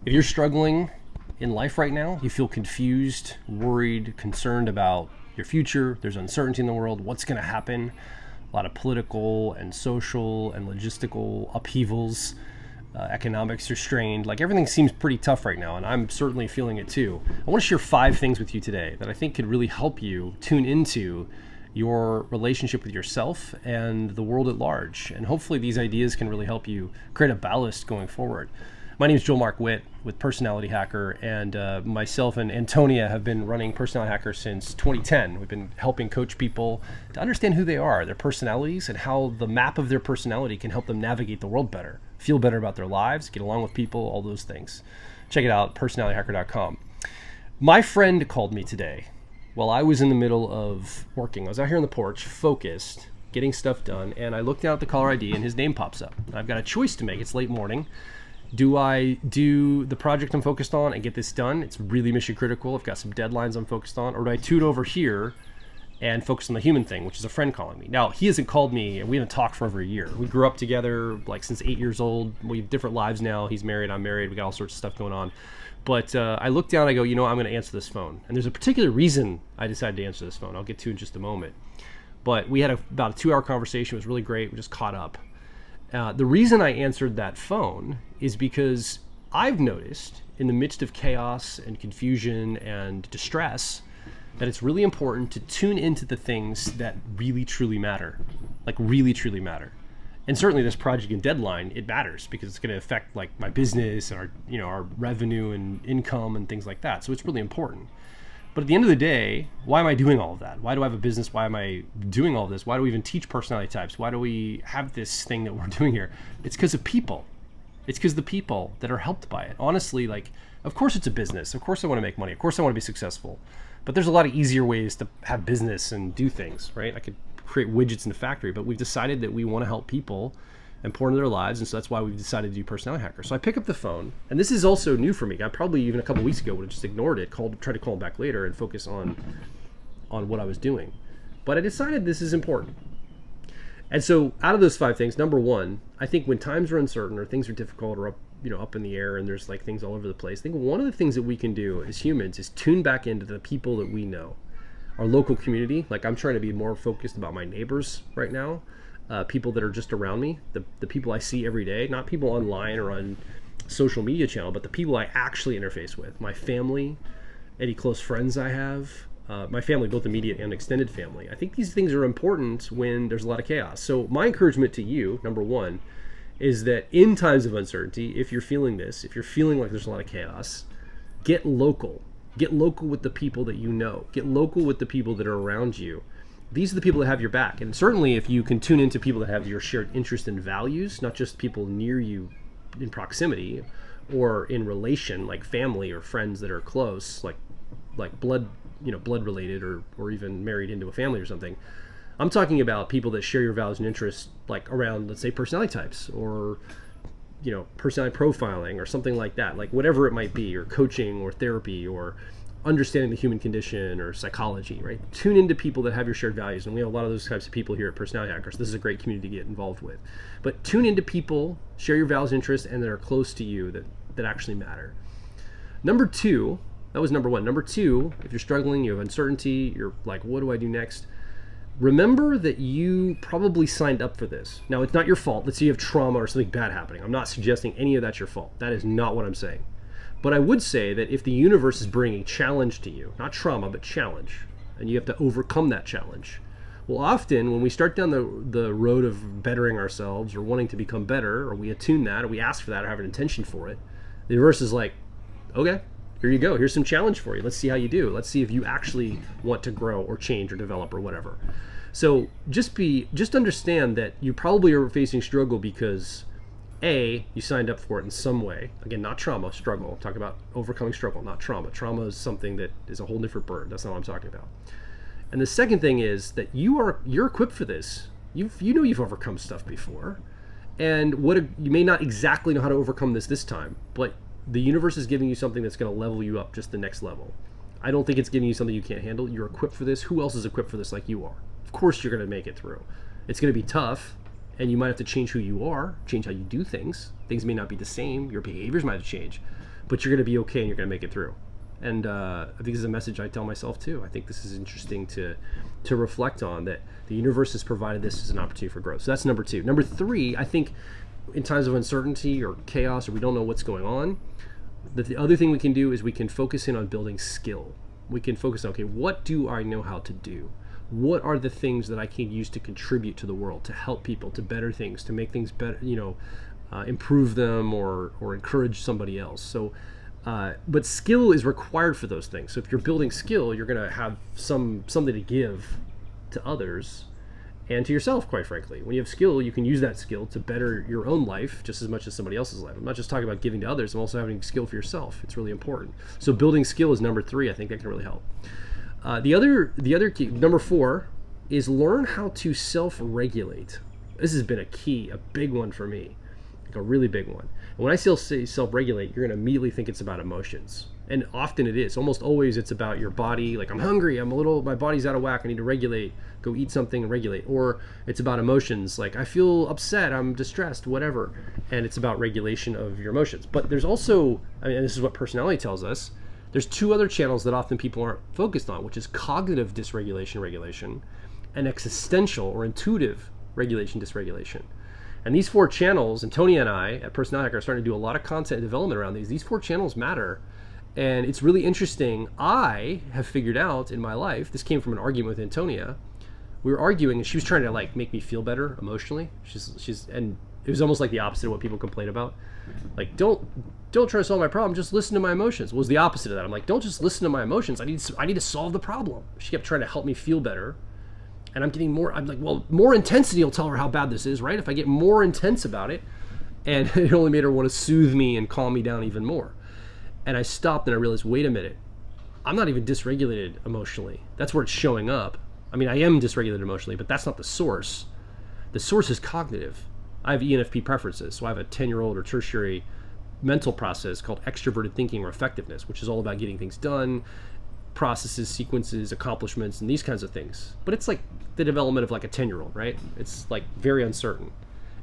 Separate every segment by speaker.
Speaker 1: If you're struggling in life right now, you feel confused, worried, concerned about your future, there's uncertainty in the world, what's going to happen, a lot of political and social and logistical upheavals, economics are strained, like everything seems pretty tough right now, and I'm certainly feeling it too. I want to share 5 things with you today that I think could really help you tune into your relationship with yourself and the world at large. And hopefully these ideas can really help you create a ballast going forward. My name is Joel Mark Witt with Personality Hacker, and myself and Antonia have been running Personality Hacker since 2010. We've been helping coach people to understand who they are, their personalities, and how the map of their personality can help them navigate the world better, feel better about their lives, get along with people, all those things. Check it out, personalityhacker.com. My friend called me today while I was in the middle of working. I was out here on the porch, focused, getting stuff done, and I looked down at the caller ID and his name pops up. I've got a choice to make. It's late morning. Do I do the project I'm focused on and get this done? It's really mission critical. I've got some deadlines I'm focused on. Or do I toot over here and focus on the human thing, which is a friend calling me? Now, he hasn't called me, and we haven't talked for over a year. We grew up together like since 8 years old. We have different lives now. He's married, I'm married. We got all sorts of stuff going on. But I look down, I go, I'm going to answer this phone. And there's a particular reason I decided to answer this phone. I'll get to in just a moment. But we had about a 2-hour conversation. It was really great. We just caught up. The reason I answered that phone is because I've noticed in the midst of chaos and confusion and distress that it's really important to tune into the things that really truly matter, like really truly matter. And certainly this project and deadline, it matters because it's going to affect like my business and our revenue and income and things like that. So it's really important. But at the end of the day, why am I doing all of that? Why do I have a business? Why am I doing all of this? Why do we even teach personality types? Why do we have this thing that we're doing here? It's because of people. It's because of the people that are helped by it. Honestly, like, of course it's a business. Of course I want to make money. Of course I want to be successful. But there's a lot of easier ways to have business and do things, right? I could create widgets in a factory, but we've decided that we want to help people and pour into their lives, and so that's why we've decided to do Personality Hacker. So I pick up the phone, and this is also new for me. I probably even a couple weeks ago would have just ignored it, tried to call him back later and focus on what I was doing. But I decided this is important. And so out of those 5 things, number 1, I think when times are uncertain or things are difficult or up in the air and there's like things all over the place, I think one of the things that we can do as humans is tune back into the people that we know. Our local community, like I'm trying to be more focused about my neighbors right now. People that are just around me, the people I see every day, not people online or on social media channel, but the people I actually interface with, my family, any close friends I have, my family, both immediate and extended family. I think these things are important when there's a lot of chaos. So my encouragement to you, number 1, is that in times of uncertainty, if you're feeling this, if you're feeling like there's a lot of chaos, get local. Get local with the people that you know. Get local with the people that are around you. These are the people that have your back. And certainly if you can tune into people that have your shared interest and values, not just people near you in proximity or in relation, like family or friends that are close, like blood, blood related or even married into a family or something. I'm talking about people that share your values and interests, like around, let's say, personality types or, personality profiling or something like that, like whatever it might be, or coaching or therapy or understanding the human condition or psychology, right? Tune into people that have your shared values. And we have a lot of those types of people here at Personality Hackers. This is a great community to get involved with. But tune into people, share your values, interests, and that are close to you that actually matter. Number 2, that was number 1. Number 2, if you're struggling, you have uncertainty, you're like, what do I do next? Remember that you probably signed up for this. Now, it's not your fault. Let's say you have trauma or something bad happening. I'm not suggesting any of that's your fault. That is not what I'm saying. But I would say that if the universe is bringing challenge to you, not trauma, but challenge, and you have to overcome that challenge. Well, often when we start down the road of bettering ourselves or wanting to become better, or we attune that, or we ask for that, or have an intention for it, the universe is like, okay, here you go. Here's some challenge for you. Let's see how you do. Let's see if you actually want to grow or change or develop or whatever. So just understand that you probably are facing struggle because A, you signed up for it in some way. Again, not trauma, struggle. I'm talking about overcoming struggle, not trauma. Trauma is something that is a whole different bird. That's not what I'm talking about. And the second thing is that you're equipped for this. You've overcome stuff before. And you may not exactly know how to overcome this time, but the universe is giving you something that's going to level you up just the next level. I don't think it's giving you something you can't handle. You're equipped for this. Who else is equipped for this like you are? Of course you're going to make it through. It's going to be tough. And you might have to change who you are, change how you do things. Things may not be the same. Your behaviors might have changed. but you're going to be okay and you're going to make it through. And I think this is a message I tell myself too. I think this is interesting to reflect on, that the universe has provided this as an opportunity for growth. So that's number 2. Number 3, I think in times of uncertainty or chaos, or we don't know what's going on, that the other thing we can do is we can focus in on building skill. We can focus on, okay, what do I know how to do? What are the things that I can use to contribute to the world, to help people, to better things, to make things better, improve them or encourage somebody else. So but skill is required for those things. So if you're building skill, you're going to have something to give to others and to yourself, quite frankly. When you have skill, you can use that skill to better your own life just as much as somebody else's life. I'm not just talking about giving to others, I'm also having skill for yourself. It's really important. So building skill is number 3. I think that can really help. The other key, number 4, is learn how to self-regulate. This has been a big one for me, like a really big one. And when I say self-regulate, you're going to immediately think it's about emotions. And often it is. Almost always it's about your body. Like, I'm hungry, my body's out of whack, I need to regulate, go eat something and regulate. Or it's about emotions, like I feel upset, I'm distressed, whatever. And it's about regulation of your emotions. But there's also, and this is what personality tells us, there's 2 other channels that often people aren't focused on, which is cognitive dysregulation, and existential or intuitive dysregulation. And these 4 channels, Antonia and I at Personality Hacker are starting to do a lot of content development around these. These 4 channels matter. And it's really interesting. I have figured out in my life, this came from an argument with Antonia. We were arguing and she was trying to make me feel better emotionally. And it was almost like the opposite of what people complain about. Like, don't try to solve my problem, just listen to my emotions. Well, it was the opposite of that. I'm like, don't just listen to my emotions. I need to solve the problem. She kept trying to help me feel better. And I'm like, well, more intensity will tell her how bad this is, right? If I get more intense about it. And it only made her want to soothe me and calm me down even more. And I stopped and I realized, wait a minute, I'm not even dysregulated emotionally. That's where it's showing up. I mean, I am dysregulated emotionally, but that's not the source. The source is cognitive. I have ENFP preferences. So I have a 10-year-old or tertiary mental process called extroverted thinking or effectiveness, which is all about getting things done, processes, sequences, accomplishments, and these kinds of things. But it's like the development of like a 10-year-old, right? It's like very uncertain.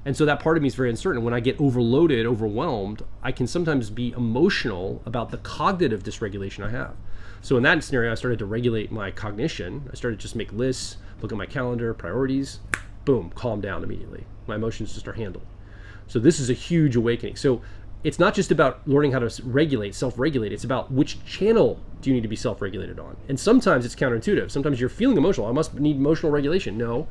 Speaker 1: And so that part of me is very uncertain. When I get overwhelmed, I can sometimes be emotional about the cognitive dysregulation I have. So in that scenario, I started to regulate my cognition. I started to just make lists, look at my calendar, priorities, boom, calm down immediately. My emotions just are handled. So this is a huge awakening. So it's not just about learning how to self-regulate. It's about which channel do you need to be self-regulated on. And sometimes it's counterintuitive. Sometimes you're feeling emotional. I must need emotional regulation. No,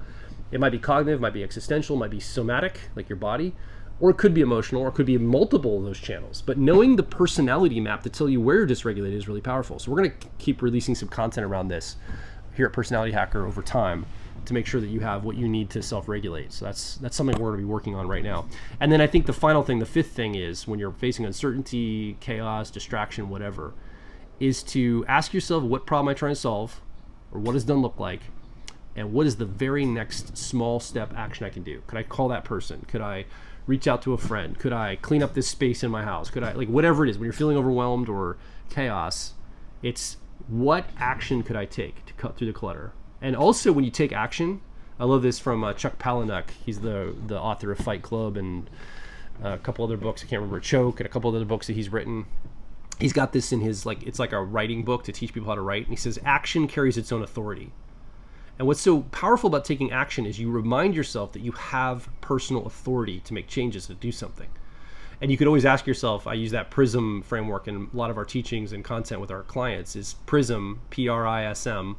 Speaker 1: it might be cognitive, might be existential, might be somatic, like your body, or it could be emotional, or it could be multiple of those channels. But knowing the personality map to tell you where you're dysregulated is really powerful. So we're going to keep releasing some content around this here at Personality Hacker over time to make sure that you have what you need to self-regulate. So that's something we're going to be working on right now. And then I think the final thing, the 5th thing, is when you're facing uncertainty, chaos, distraction, whatever, is to ask yourself, what problem am I trying to solve, or what does done look like, and what is the very next small step action I can do? Could I call that person? Could I reach out to a friend? Could I clean up this space in my house? Could I, like, whatever it is, when you're feeling overwhelmed or chaos, it's what action could I take to cut through the clutter? And also when you take action, I love this from Chuck Palahniuk. He's the author of Fight Club and a couple other books. I can't remember, Choke, and a couple of other books that he's written. He's got this in his, like, it's like a writing book to teach people how to write. And he says, action carries its own authority. And what's so powerful about taking action is you remind yourself that you have personal authority to make changes, to do something. And you could always ask yourself, I use that PRISM framework in a lot of our teachings and content with our clients, is PRISM, P-R-I-S-M.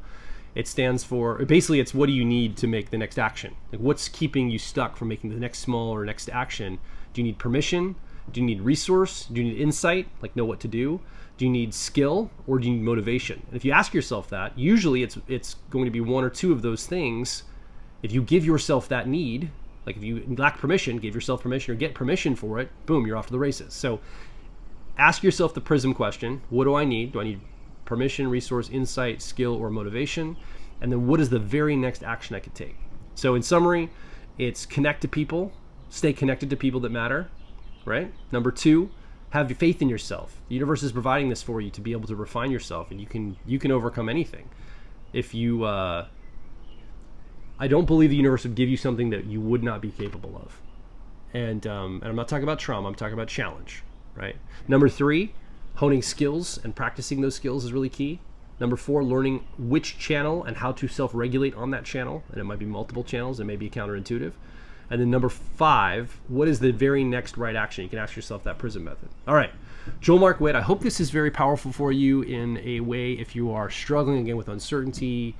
Speaker 1: It stands for, basically it's what do you need to make the next action? Like, what's keeping you stuck from making the next small or next action? Do you need permission? Do you need resource? Do you need insight, like know what to do? Do you need skill, or do you need motivation? And if you ask yourself that, usually it's going to be one or two of those things. If you give yourself that need, like if you lack permission, give yourself permission or get permission for it, boom, you're off to the races. So ask yourself the PRISM question. What do I need? Do I need permission, resource, insight, skill, or motivation? And then what is the very next action I could take? So in summary, it's connect to people, stay connected to people that matter, right? Number 2, have faith in yourself. The universe is providing this for you to be able to refine yourself, and you can overcome anything. If you, I don't believe the universe would give you something that you would not be capable of. And I'm not talking about trauma, I'm talking about challenge, right? Number 3, Honing skills and practicing those skills is really key. Number 4, learning which channel and how to self-regulate on that channel. And it might be multiple channels, it may be counterintuitive. And then number 5, what is the very next right action? You can ask yourself that PRISM method. All right, Joel Mark Witt, I hope this is very powerful for you in a way if you are struggling again with uncertainty,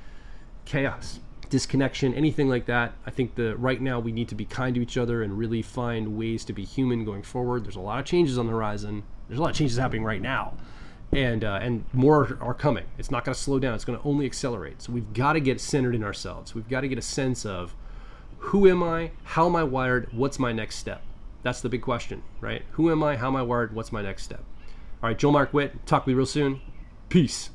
Speaker 1: chaos, disconnection, anything like that. I think that right now we need to be kind to each other and really find ways to be human going forward. There's a lot of changes on the horizon. There's a lot of changes happening right now. And more are coming. It's not going to slow down. It's going to only accelerate. So we've got to get centered in ourselves. We've got to get a sense of who am I? How am I wired? What's my next step? That's the big question, right? Who am I? How am I wired? What's my next step? All right, Joel Mark Witt. Talk to you real soon. Peace.